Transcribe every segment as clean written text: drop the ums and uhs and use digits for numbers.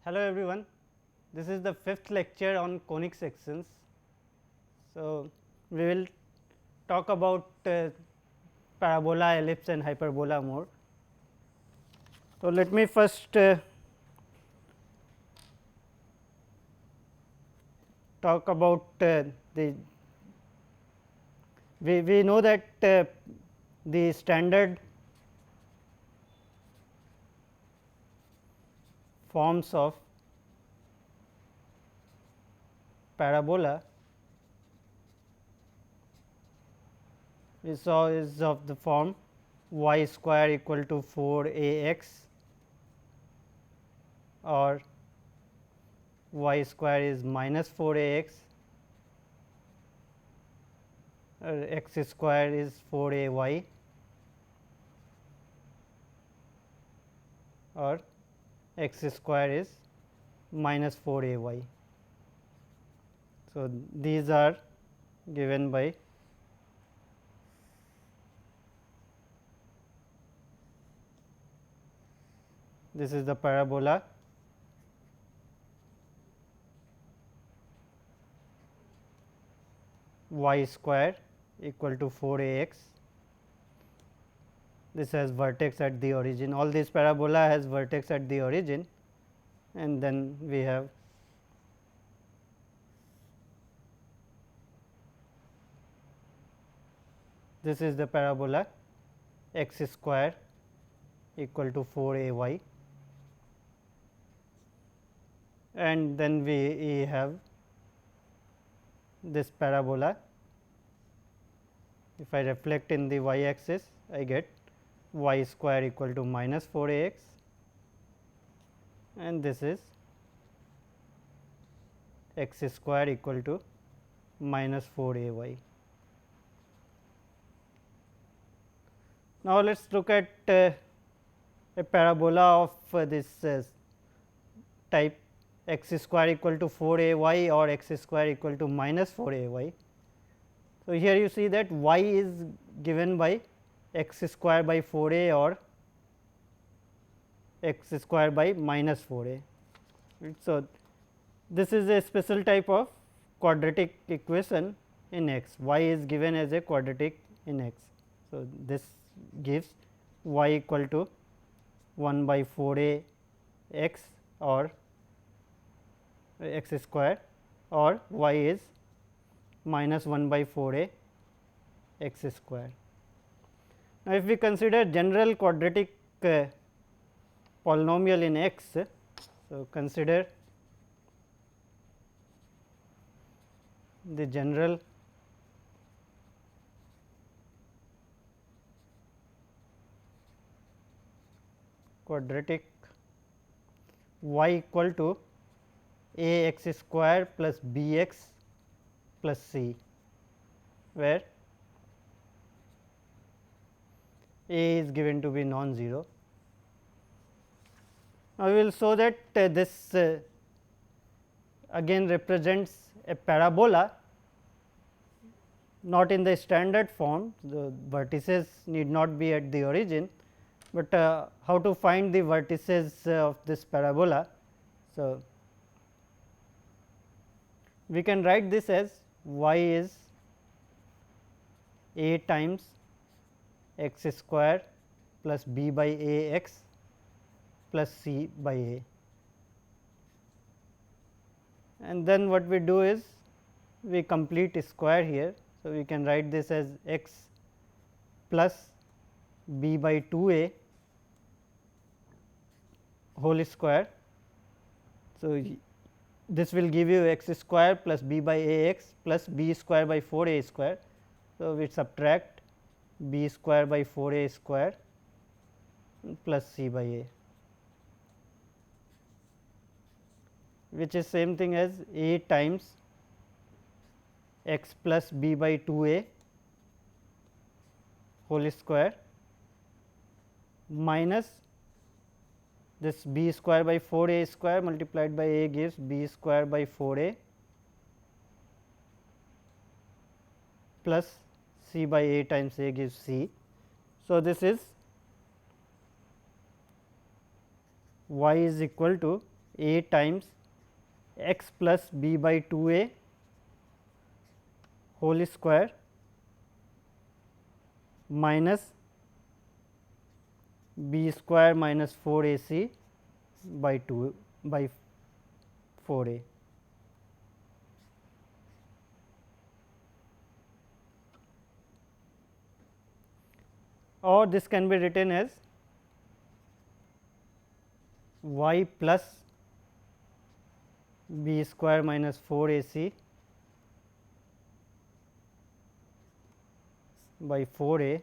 Hello everyone, this is the fifth lecture on conic sections. So, we will talk about parabola, ellipse and hyperbola more. So, let me first talk about the we know that the standard forms of parabola we saw is of the form y square equal to 4 a x or y square is minus 4 a x or x square is 4 a y or x square is minus 4 a y. So, these are given by this is the parabola y square equal to 4 a x. This has vertex at the origin, all these parabola has vertex at the origin, and then we have this is the parabola x square equal to 4 a y, and then we have this parabola. If I reflect in the y axis, I get y square equal to minus 4 a x, and this is x square equal to minus 4 a y. Now, let us look at a parabola of this type x square equal to 4 a y or x square equal to minus 4 a y. So, here you see that y is given by x square by 4 a or x square by minus 4 a. Right. So, this is a special type of quadratic equation in x, y is given as a quadratic in x. So, this gives y equal to 1 by 4 a x or x square, or y is minus 1 by 4 a x square. Now, if we consider general quadratic polynomial in x, so consider the general quadratic y equal to a x square plus b x plus c, where a is given to be non-zero. Now, we will show that this again represents a parabola, not in the standard form, the vertices need not be at the origin, but how to find the vertices of this parabola. So, we can write this as y is a times x square plus b by a x plus c by a, and then what we do is we complete a square here. So, we can write this as x plus b by 2 a whole square. So, this will give you x square plus b by a x plus b square by 4 a square. So, we subtract b square by 4 a square plus c by a, which is same thing as a times x plus b by 2 a whole square minus this b square by 4 a square multiplied by a gives b square by 4 a plus c by a times a gives c. So, this is y is equal to a times x plus b by 2 a whole square minus b square minus 4 a c by 2 by 4 a. Or this can be written as y plus b square minus 4 a c by 4 a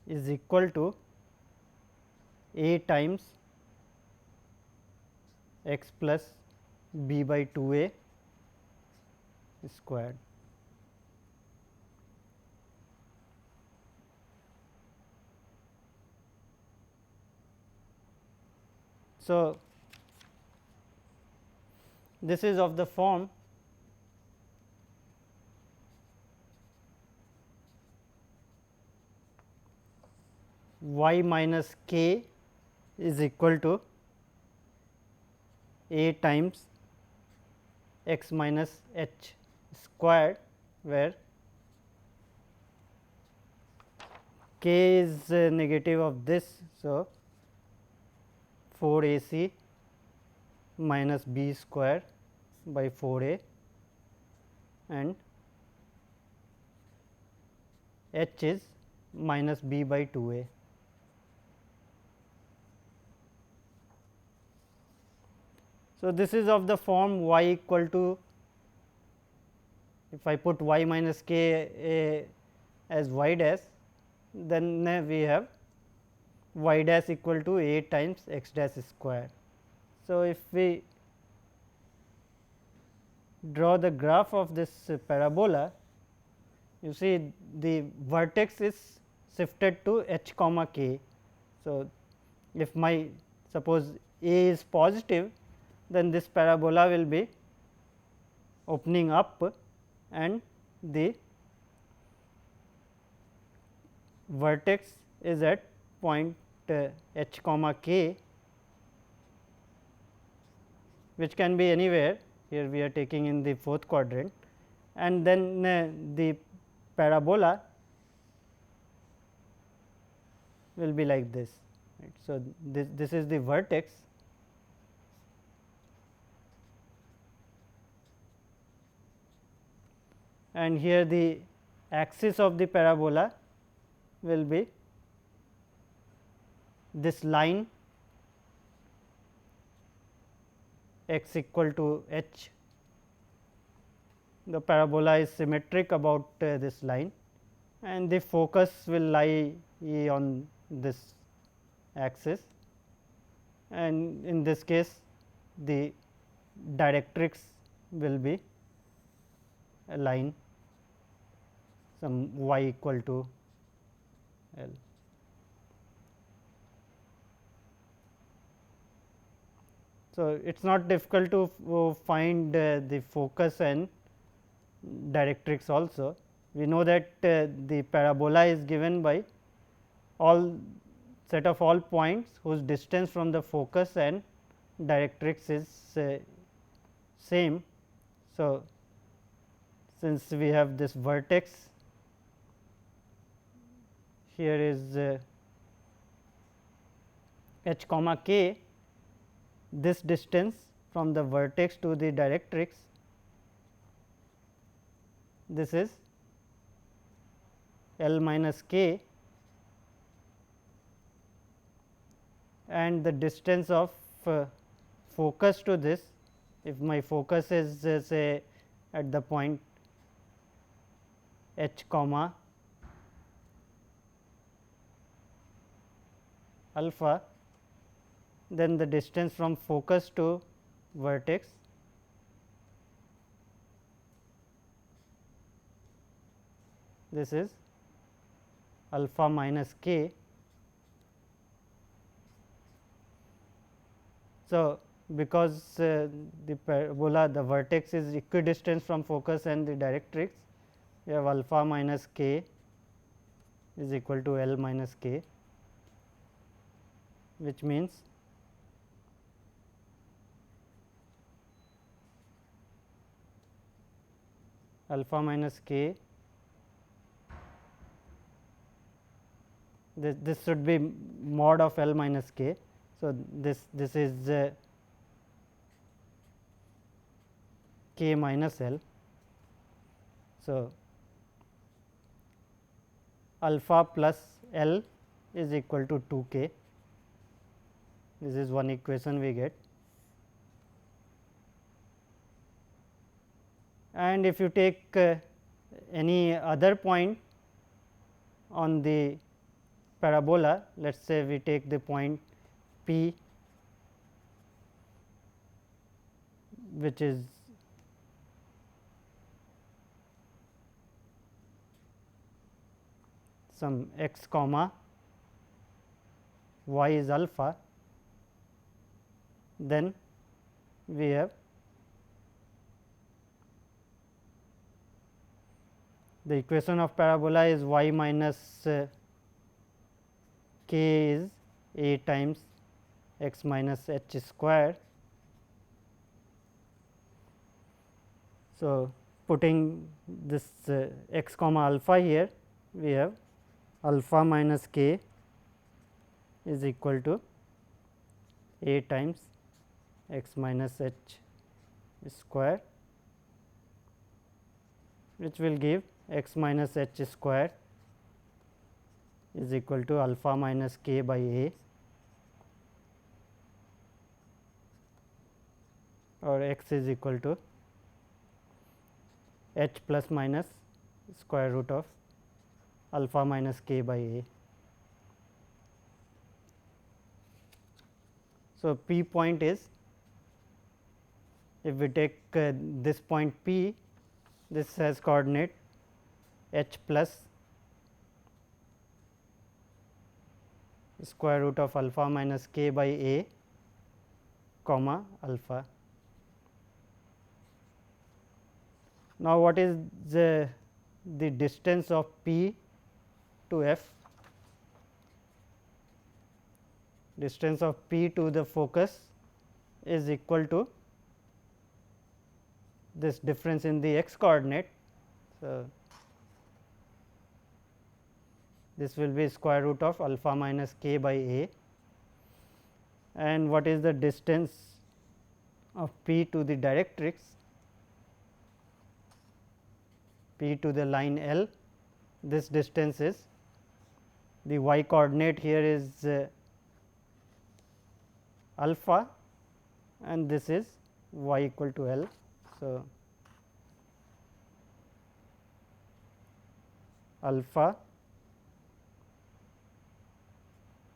is equal to a times x plus b by 2 a squared. So, this is of the form y minus k is equal to a times x minus h squared, where k is negative of this. So, 4 a c minus b square by 4 a and h is minus b by 2 a. So, this is of the form y equal to, if I put y minus k as y dash, then we have y dash equal to a times x dash square. So, if we draw the graph of this parabola, you see the vertex is shifted to h comma k. So, if my suppose a is positive, then this parabola will be opening up and the vertex is at point h comma k, which can be anywhere. Here we are taking in the fourth quadrant, and then the parabola will be like this, right. So, this is the vertex, and here the axis of the parabola will be this line x equal to h. The parabola is symmetric about this line, and the focus will lie on this axis, and in this case the directrix will be a line some y equal to L. So, it is not difficult to find the focus and directrix also. We know that the parabola is given by all set of all points whose distance from the focus and directrix is same. So, since we have this vertex, here is h comma k, this distance from the vertex to the directrix, this is L minus k, and the distance of focus to this, if my focus is say at the point h comma alpha, then the distance from focus to vertex this is alpha minus k. So, because the parabola, the vertex is equidistant from focus and the directrix, we have alpha minus k is equal to L minus k, which means alpha minus k, this should be mod of L minus k. So, this is k minus L. So, alpha plus L is equal to 2 k. This is one equation we get. And if you take any other point on the parabola, let us say we take the point P, which is some x comma y is alpha, then we have the equation of parabola is y minus k is a times x minus h square. So, putting this x comma alpha here, we have alpha minus k is equal to a times x minus h square, which will give x minus h square is equal to alpha minus k by a, or x is equal to h plus minus square root of alpha minus k by a. So, P point is, if we take this point P, this has coordinate h plus square root of alpha minus k by a comma alpha. Now, what is the distance of P to F? Distance of P to the focus is equal to this difference in the x coordinate. So, this will be square root of alpha minus k by a, and what is the distance of P to the directrix? P to the line L, this distance is, the y coordinate here is alpha, and this is y equal to L. So, alpha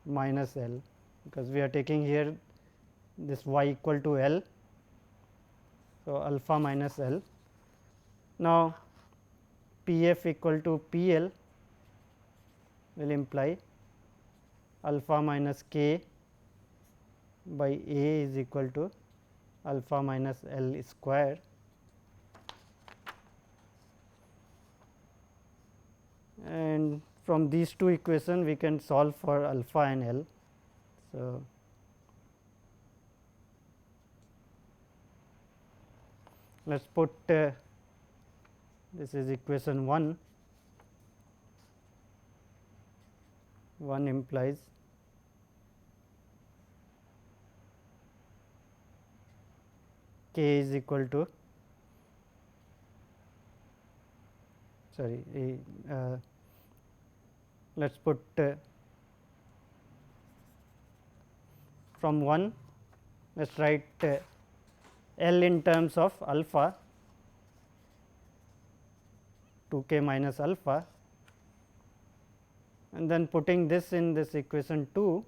minus L, because we are taking here this y equal to L. So, alpha minus L. Now, P f equal to P L will imply alpha minus k by a is equal to alpha minus L square, and from these two equations we can solve for alpha and L. So, let us put this is equation 1 implies k is equal to let us put from 1, let us write L in terms of alpha 2 k minus alpha, and then putting this in this equation 2,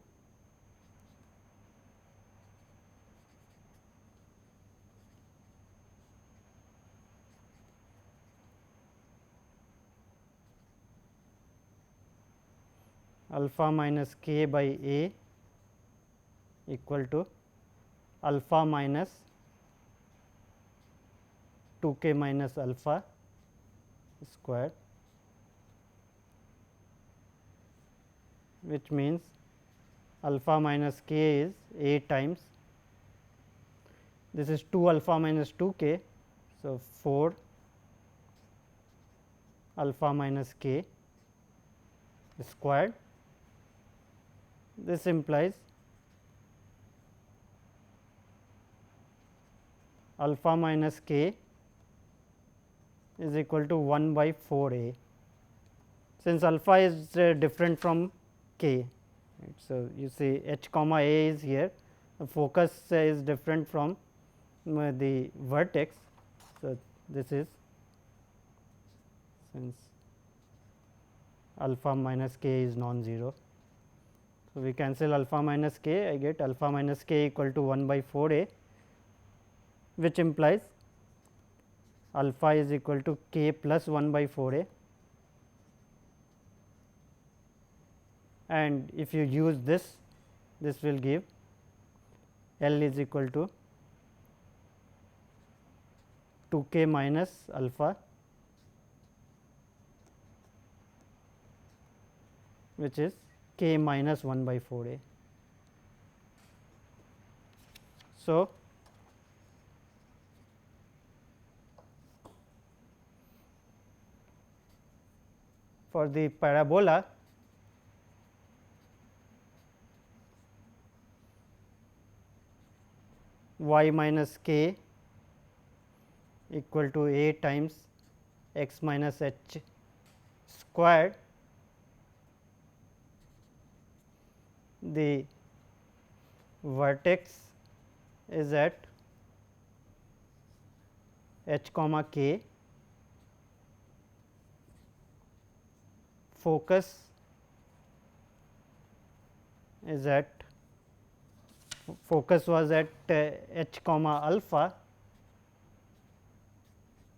alpha minus k by a equal to alpha minus 2 k minus alpha square, which means alpha minus k is a times, this is 2 alpha minus 2 k. So, 4 alpha minus k squared. This implies alpha minus k is equal to 1 by 4 a, since alpha is different from k. Right. So, you see h comma a is here, the focus is different from the vertex. So, this is, since alpha minus k is non-zero. So, we cancel alpha minus k, I get alpha minus k equal to 1 by 4 a, which implies alpha is equal to k plus 1 by 4 a, and if you use this, this will give L is equal to 2 k minus alpha, which is k minus 1 by 4 a. So, for the parabola, y minus k equal to a times x minus h squared, the vertex is at h comma k, focus is at focus was at h comma alpha,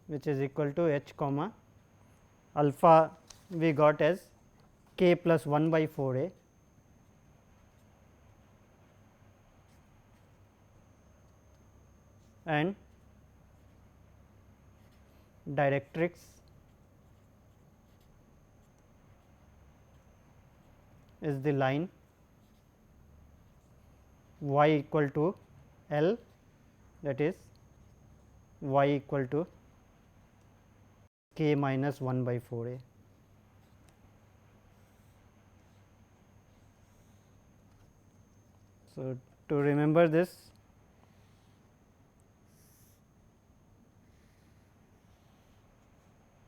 which is equal to h comma alpha we got as k plus 1 by 4 a, and directrix is the line y equal to L, that is y equal to k minus 1 by 4 a. So, to remember this,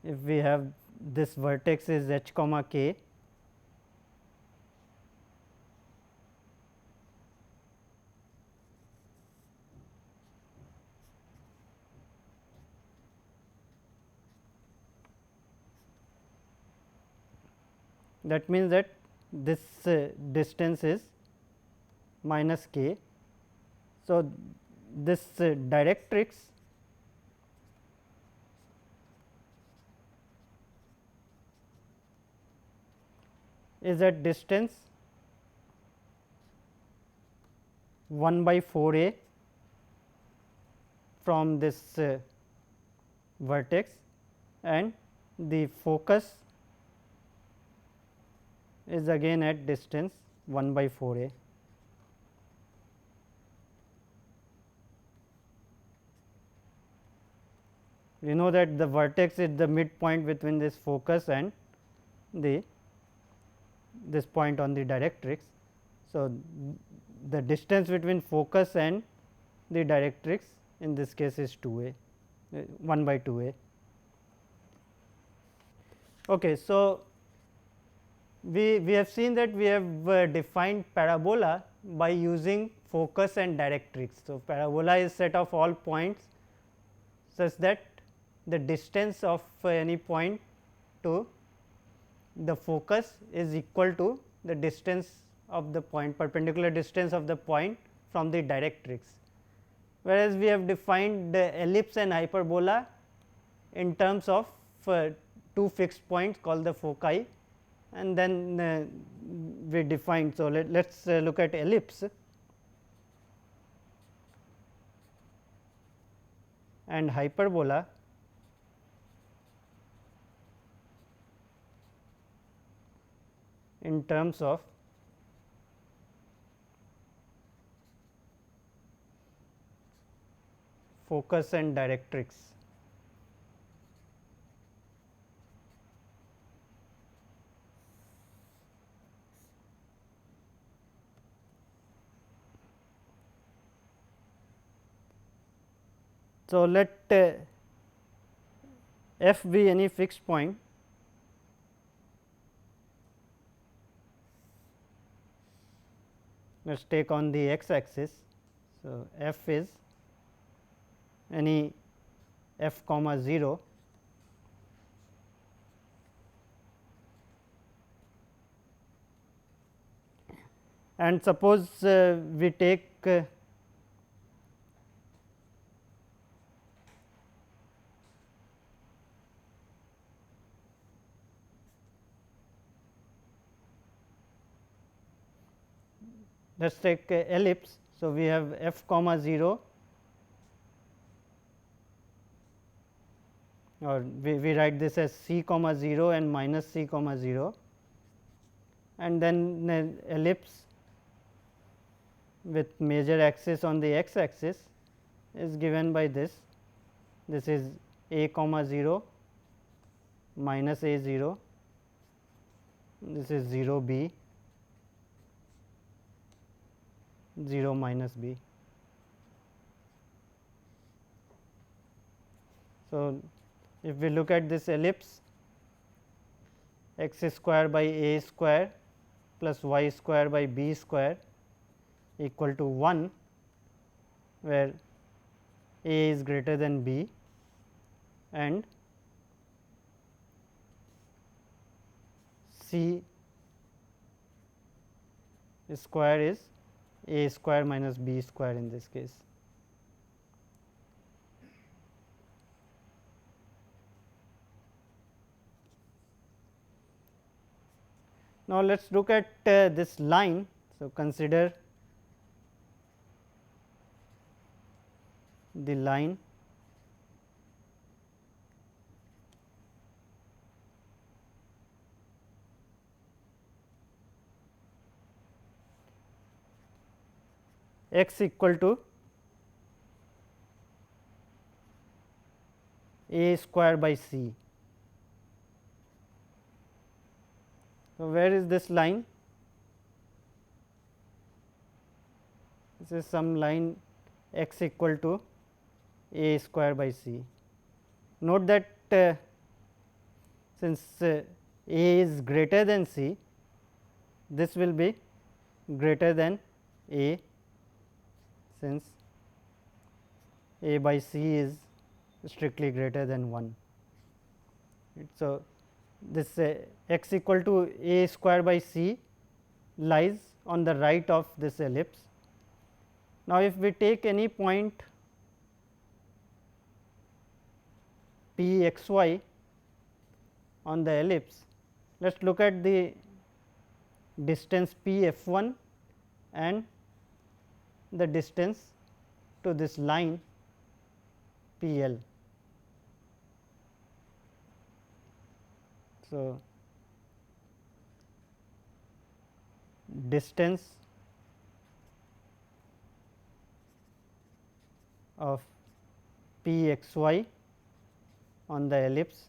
if we have this vertex is h comma k, that means that this distance is minus k. So, this directrix is at distance 1 by 4 a from this vertex, and the focus is again at distance 1 by 4 a. We know that the vertex is the midpoint between this focus and this point on the directrix. So, the distance between focus and the directrix in this case is 2 a, 1 by 2 a. Okay, so, we have seen that we have defined parabola by using focus and directrix. So, parabola is set of all points such that the distance of any point to the focus is equal to the distance of the point, perpendicular distance of the point from the directrix. Whereas, we have defined the ellipse and hyperbola in terms of two fixed points called the foci, and then we defined. So, let us look at ellipse and hyperbola. In terms of focus and directrix. So, let f be any fixed point. Let us take on the x axis. So, f is any f comma 0 and suppose we take let us take ellipse. So, we have f comma 0 or we write this as c comma 0 and minus c comma 0 and then an ellipse with major axis on the x axis is given by this. This is a comma 0 minus a 0, this is 0 b 0 minus b. So, if we look at this ellipse, x square by a square plus y square by b square equal to 1, where a is greater than b and c square is a square minus b square in this case. Now, let us look at this line. So, consider the line x equal to a square by c. So, where is this line? This is some line x equal to a square by c. Note that since a is greater than c, this will be greater than a, since a by c is strictly greater than 1. So, this x equal to a square by c lies on the right of this ellipse. Now, if we take any point p x y on the ellipse, let us look at the distance p f 1 and the distance to this line p l. So, distance of p x y on the ellipse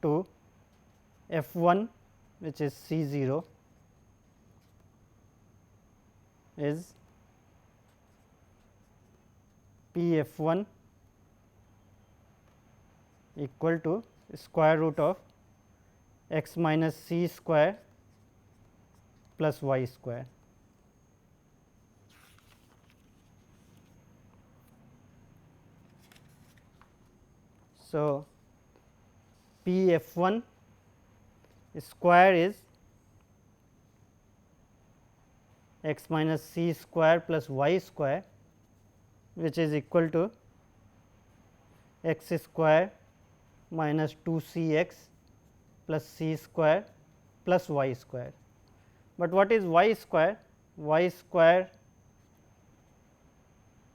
to f 1, which is c 0, is p f 1 equal to square root of x minus c square plus y square. So, p f 1 square is x minus c square plus y square, which is equal to x square minus 2 c x plus c square plus y square. But what is y square? Y square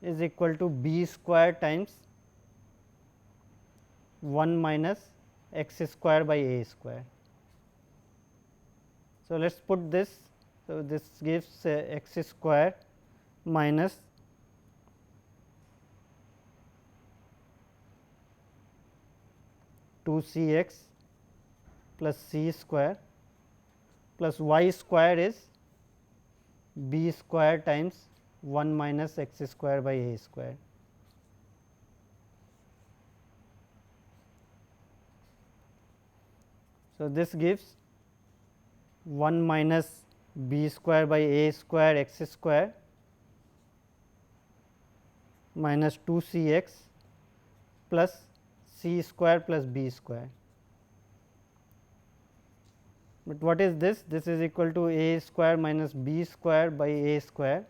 is equal to b square times 1 minus x square by a square. So, let us put this. So, this gives x square minus two c x plus c square plus y square is b square times 1 minus x square by a square. So, this gives 1 minus b square by a square x square minus 2 c x plus c square plus b square. But what is this? This is equal to a square minus b square by a square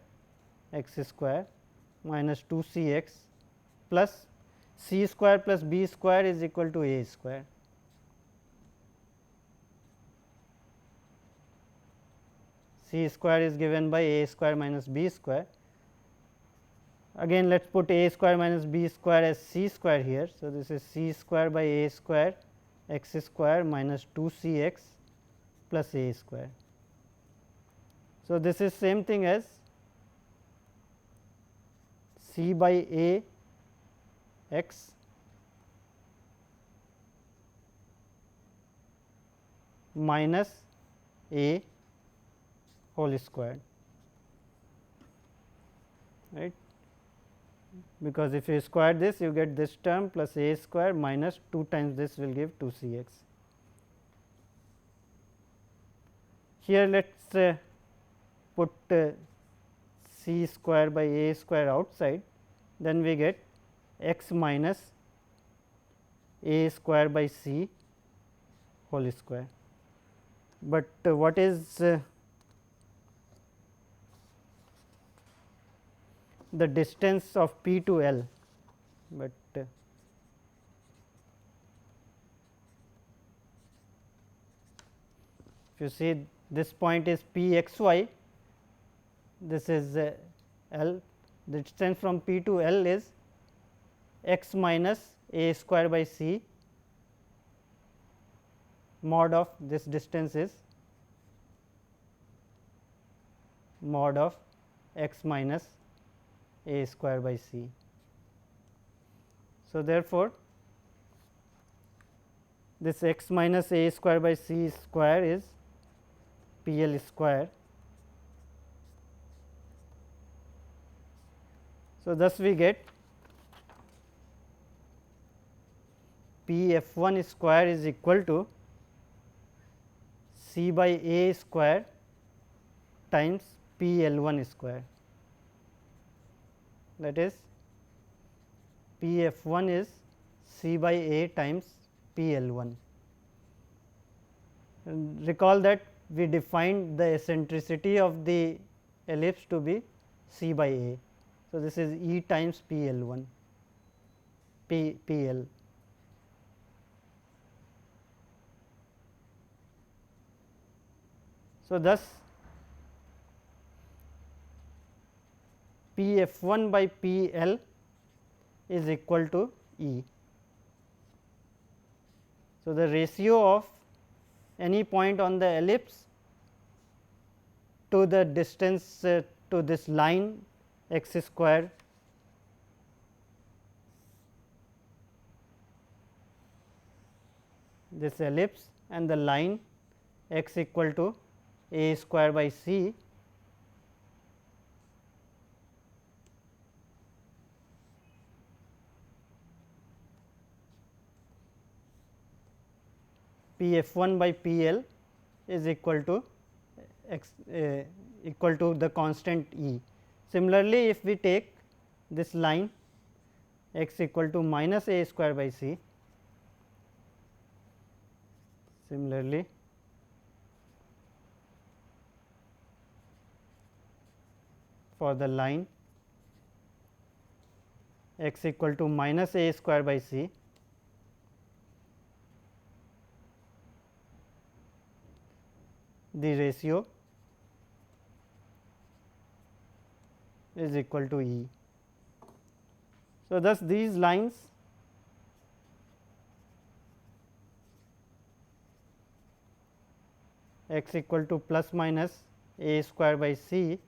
x square minus 2 c x plus c square plus b square is equal to a square. C square is given by a square minus b square. Again let us put a square minus b square as c square here. So, this is c square by a square x square minus 2 c x plus a square. So, this is same thing as c by a x minus a whole square, right, because if you square this you get this term plus a square minus 2 times this will give 2 c x. Here let us put c square by a square outside, then we get x minus a square by c whole square. But what is the distance of P to L? But if you see this point is P x y, this is L, the distance from P to L is x minus a square by c, mod of this distance is mod of x minus a square by c. So, therefore, this x minus a square by c square is P L square. So, thus we get P f 1 square is equal to c by a square times P L 1 square, that is P f 1 is c by a times P L 1. And recall that we defined the eccentricity of the ellipse to be c by a. So, this is E times P L 1 P L. So, thus P f 1 by P L is equal to E. So, the ratio of any point on the ellipse to the distance to this line x square this ellipse and the line x equal to a square by c P f 1 by P L is equal to x equal to the constant E. Similarly, if we take this line x equal to minus a square by c, similarly for the line x equal to minus a square by c, the ratio is equal to E. So, thus these lines x equal to plus minus a square by c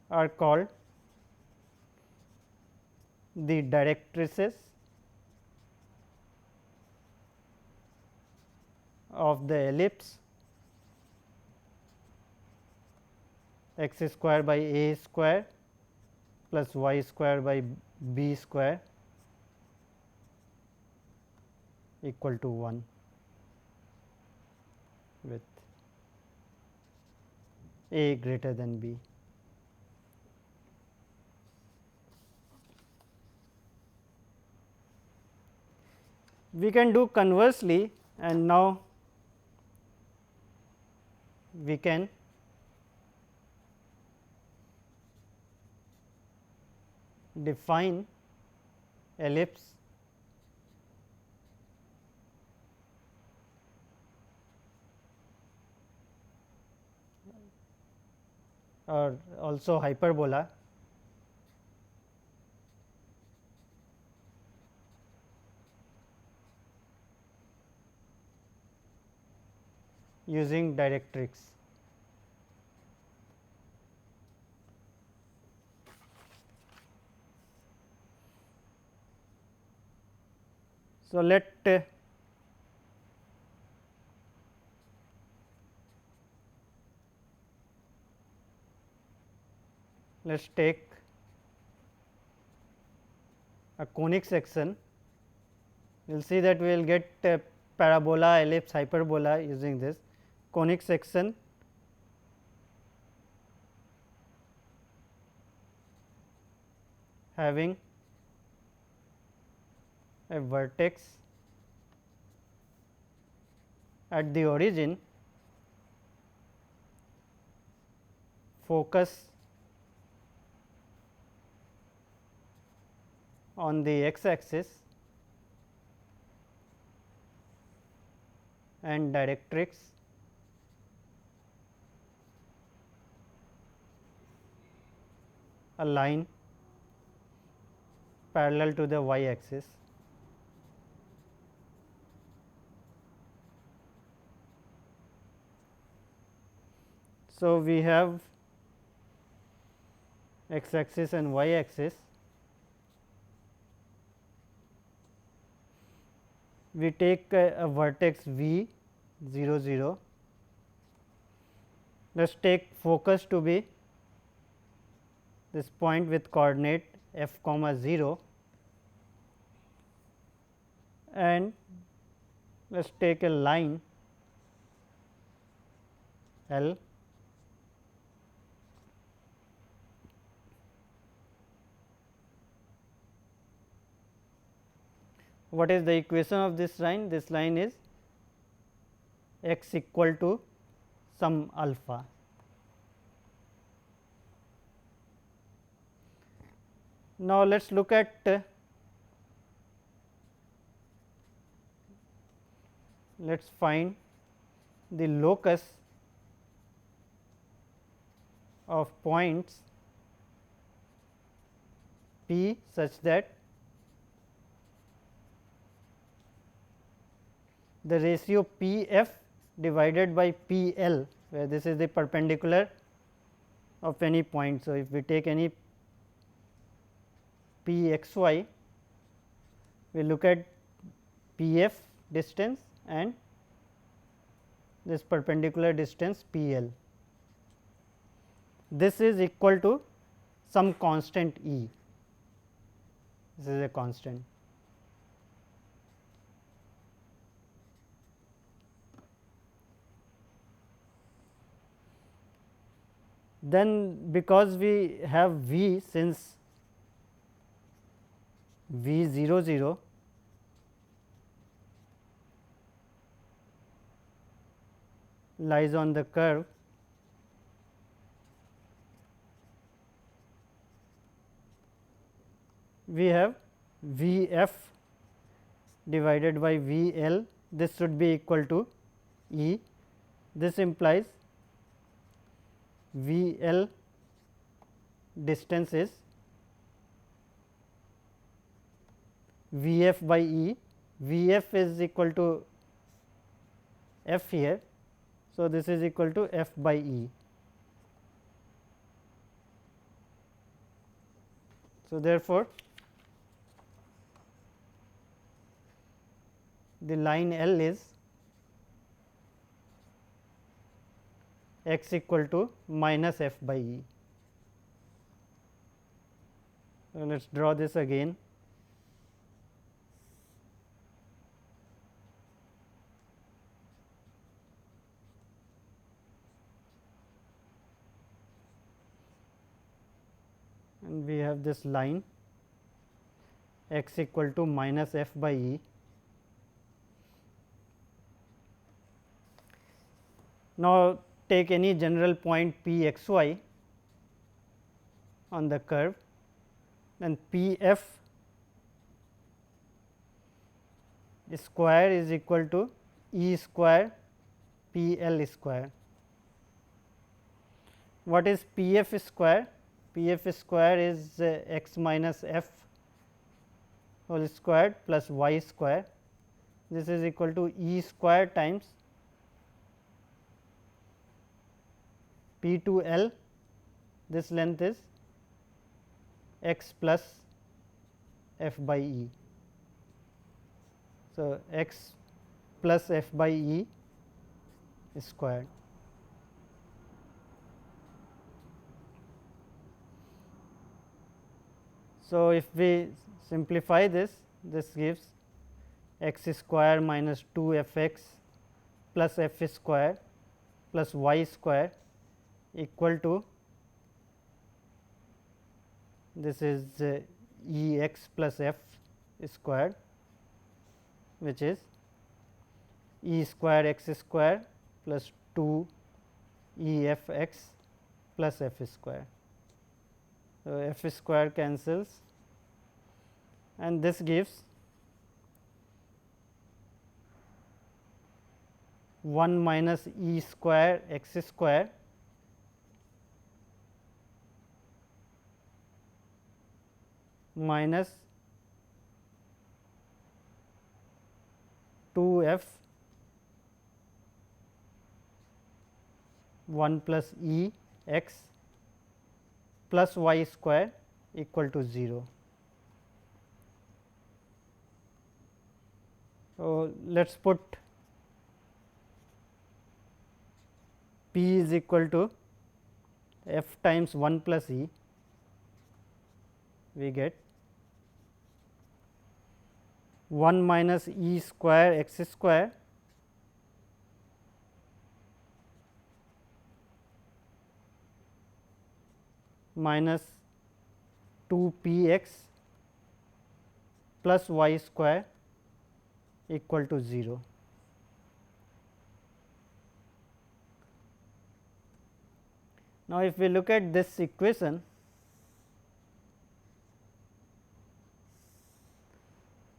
are called the directrices of the ellipse x square by a square plus y square by b square equal to 1 with a greater than b. We can do conversely, and now we can define ellipse or also hyperbola using directrix. So, let us take a conic section. You will see that we will get parabola, ellipse, hyperbola using this conic section having a vertex at the origin, focus on the x axis and directrix a line parallel to the y axis. So, we have x axis and y axis. We take a vertex v 0 0. Let us take focus to be this point with coordinate f comma 0, and let us take a line L what is the equation of this line? This line is x equal to some alpha. Now, let us look at let us find the locus of points P such that the ratio P f divided by P L, where this is the perpendicular of any point. So, if we take any P x y, we look at P f distance and this perpendicular distance P L. This is equal to some constant E, this is a constant. Then because we have V, since V 0 0 lies on the curve, we have V f divided by V L, this should be equal to E. This implies V L distance is V f by E. V f is equal to f here. So, this is equal to f by E. So, therefore, the line L is x equal to minus f by e. So, let us draw this again. And we have this line x equal to minus f by e. Now, take any general point p x y on the curve, then p f square is equal to e square p l square. What is p f square? P f square is x minus f whole squared plus y square. This is equal to e square times p to l, this length is x plus f by e. So, x plus f by e squared. So, if we simplify this, this gives x square minus 2 f x plus f square plus y square equal to, this is E x plus f squared, which is E square x square plus 2 E f x plus f square. So, f square cancels and this gives 1 minus E square x square minus 2 f 1 plus E x plus y square equal to 0. So, let us put p is equal to f times 1 plus e, we get 1 minus e square x square minus 2 p x plus y square equal to 0. Now, if we look at this equation,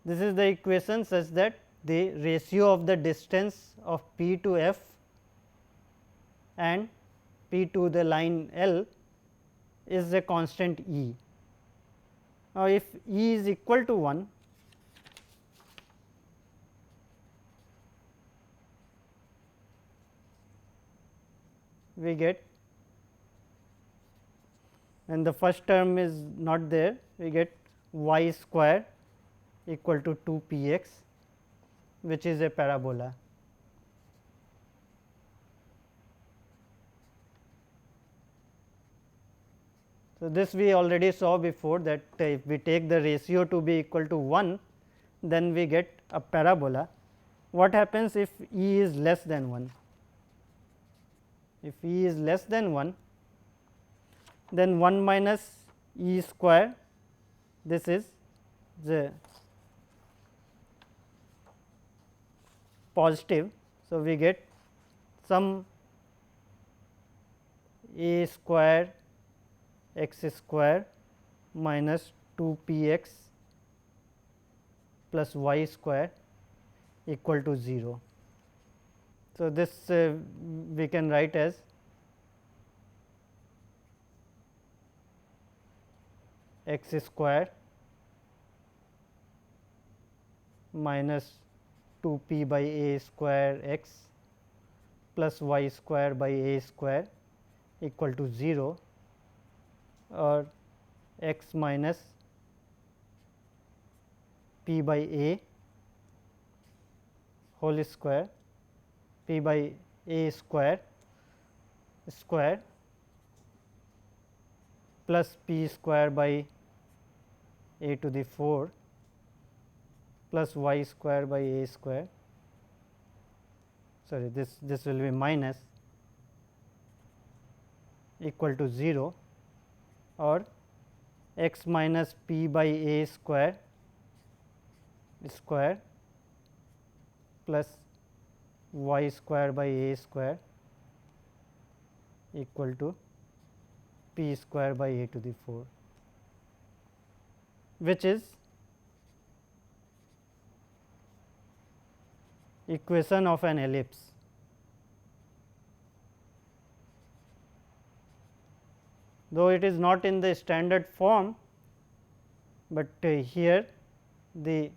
this is the equation such that the ratio of the distance of p to f and p to the line L is a constant E. Now, if E is equal to 1, we get, and the first term is not there, we get y square equal to 2 p x, which is a parabola. So, this we already saw before that if we take the ratio to be equal to 1, then we get a parabola. What happens if E is less than 1? If E is less than 1, then 1 minus E square, this is the positive. So, we get some a square x square minus 2 p x plus y square equal to 0. So, this we can write as x square minus 2 p by a square x plus y square by a square equal to 0, or x minus p by a whole square, p by a square square plus p square by a to the 4 plus y square by a square, sorry, this will be minus equal to 0, or x minus p by a square plus y square by a square equal to p square by a to the 4, which is equation of an ellipse. Though it is not in the standard form, but here the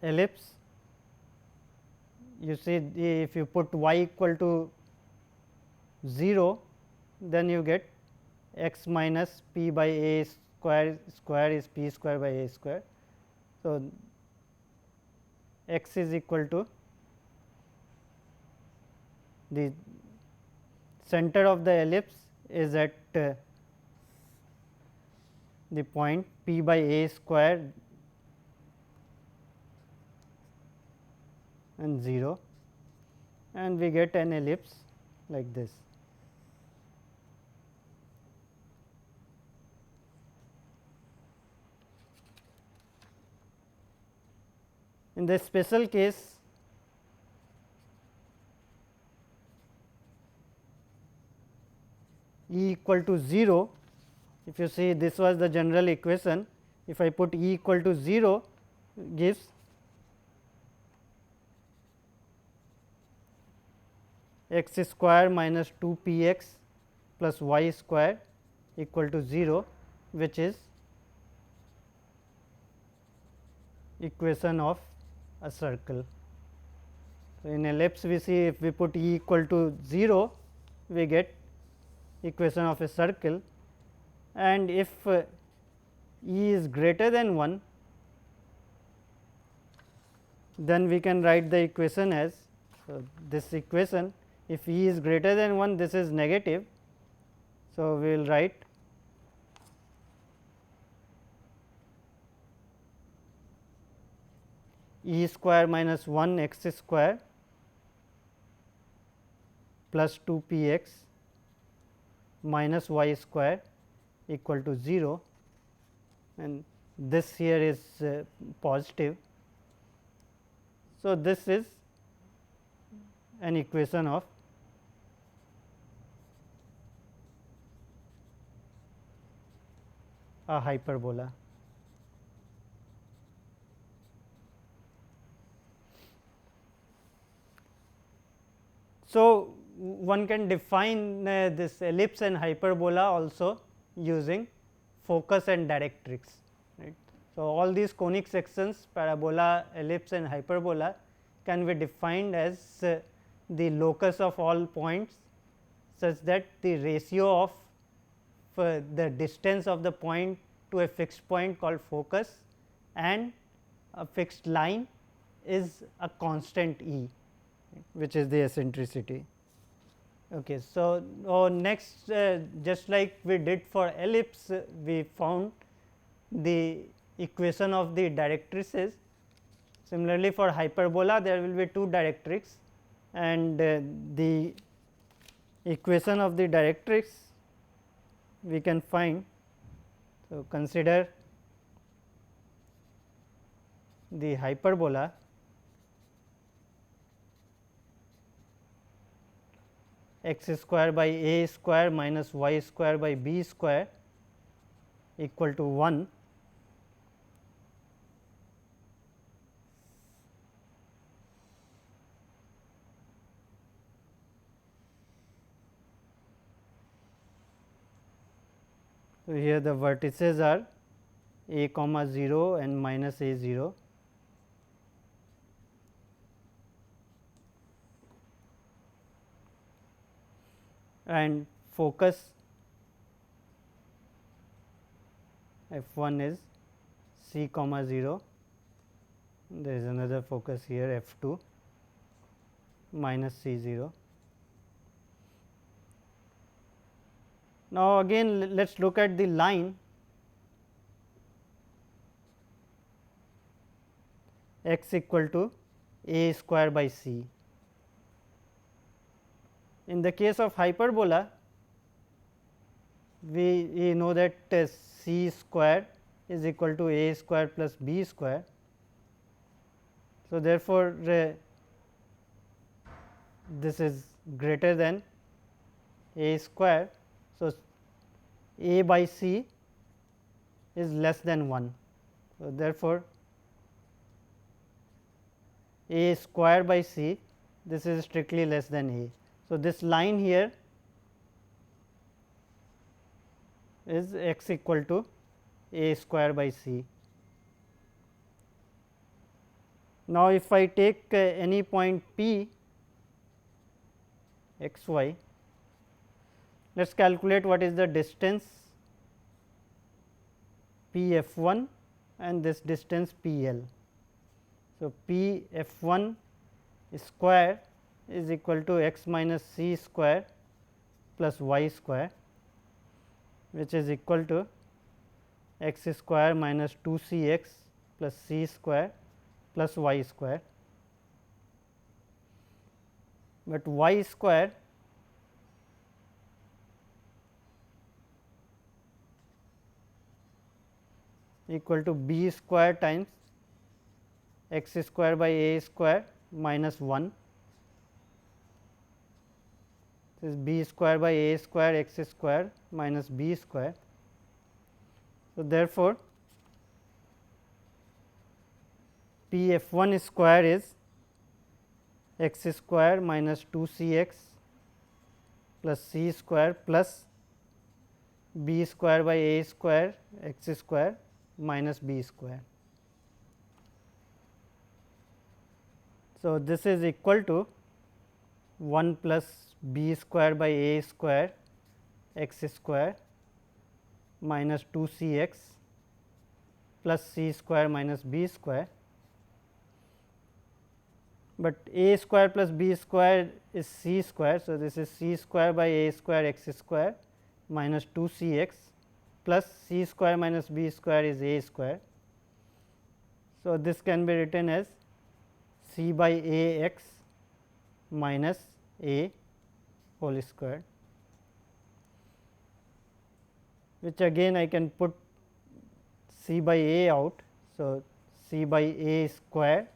ellipse, you see if you put y equal to 0, then you get x minus p by a square is p square by a square. So, x is equal to the center of the ellipse is at the point p by a square and 0, and we get an ellipse like this. In the special case, E equal to 0, if you see this was the general equation, if I put E equal to 0, gives x square minus 2 p x plus y square equal to 0, which is equation of a circle. So, in ellipse we see if we put E equal to 0, we get equation of a circle, and if E is greater than 1, then we can write the equation as this equation. If E is greater than 1, this is negative. So, we will write E square minus 1 x square plus 2 p x minus y square equal to 0, and this here is positive. So, this is an equation of a hyperbola. So, one can define this ellipse and hyperbola also using focus and directrix, right. So, all these conic sections, parabola, ellipse and hyperbola can be defined as the locus of all points, such that the ratio of the distance of the point to a fixed point called focus and a fixed line is a constant E, which is the eccentricity. Okay. So, next just like we did for ellipse, we found the equation of the directrices. Similarly, for hyperbola there will be two directrix, and the equation of the directrix we can find. So, consider the hyperbola x square by a square minus y square by b square equal to 1. So, here the vertices are a comma 0 and minus a 0. And focus f 1 is c comma 0, there is another focus here f 2, minus C 0. Now, again let us look at the line x equal to a square by c. In the case of hyperbola, we know that c square is equal to a square plus b square. So, therefore, this is greater than a square. So, a by c is less than 1. So, therefore, a square by c, this is strictly less than a. So, this line here is x equal to a square by c. Now, if I take any point p x y, let us calculate what is the distance p f 1 and this distance p l. So, p f 1 square is equal to x minus c square plus y square, which is equal to x square minus 2 c x plus c square plus y square. But y square equal to b square times x square by a square minus 1. This is b square by a square x square minus b square. So, therefore, p f 1 square is x square minus 2 c x plus c square plus b square by a square x square minus b square. So, this is equal to 1 plus b square by a square x square minus 2 c x plus c square minus b square. But a square plus b square is c square. So, this is c square by a square x square minus 2 c x plus c square minus b square is a square. So, this can be written as c by a x minus a whole square, which again I can put c by a out. So, c by a square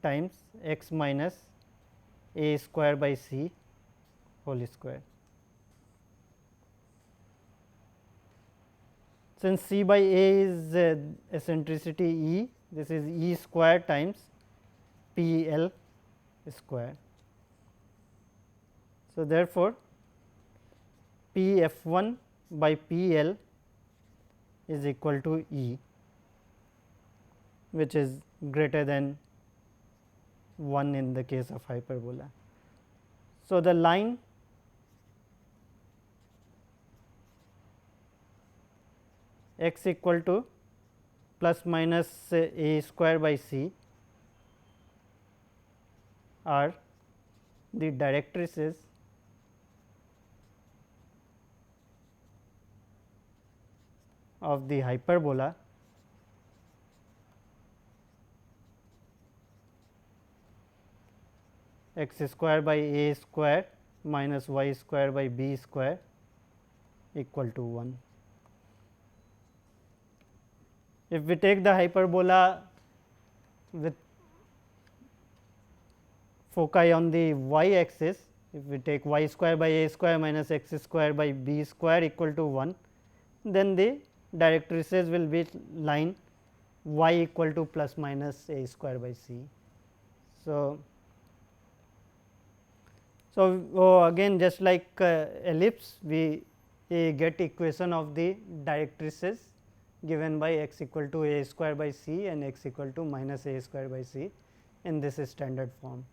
times x minus a square by c whole square. Since c by a is eccentricity e, this is e square times p l square. So, therefore, p f 1 by p l is equal to e, which is greater than 1 in the case of hyperbola. So, the line x equal to plus minus a square by c are the directrices of the hyperbola x square by a square minus y square by b square equal to 1. If we take the hyperbola with foci on the y axis, if we take y square by a square minus x square by b square equal to 1, then the directrices will be line y equal to plus minus a square by c. So, again just like ellipse, we get equation of the directrices given by x equal to a square by c and x equal to minus a square by c in this standard form.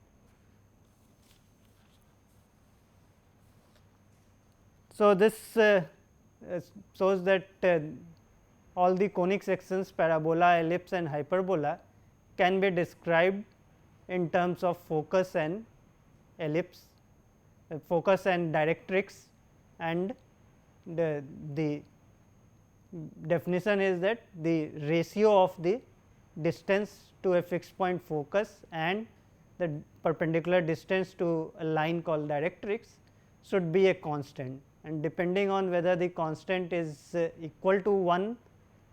So, this shows that all the conic sections, parabola, ellipse and hyperbola can be described in terms of focus and ellipse, focus and directrix, and the definition is that the ratio of the distance to a fixed point focus and the perpendicular distance to a line called directrix should be a constant, and depending on whether the constant is equal to 1,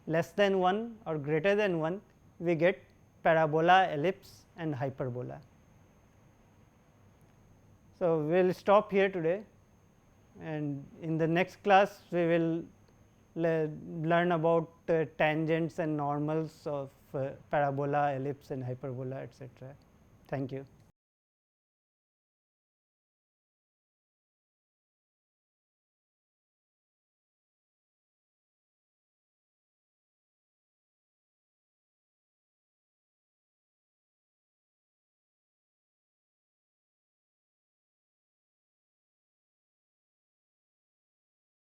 less than 1 or greater than 1, we get parabola, ellipse and hyperbola. So, we will stop here today, and in the next class we will learn about tangents and normals of parabola, ellipse and hyperbola, etc. Thank you.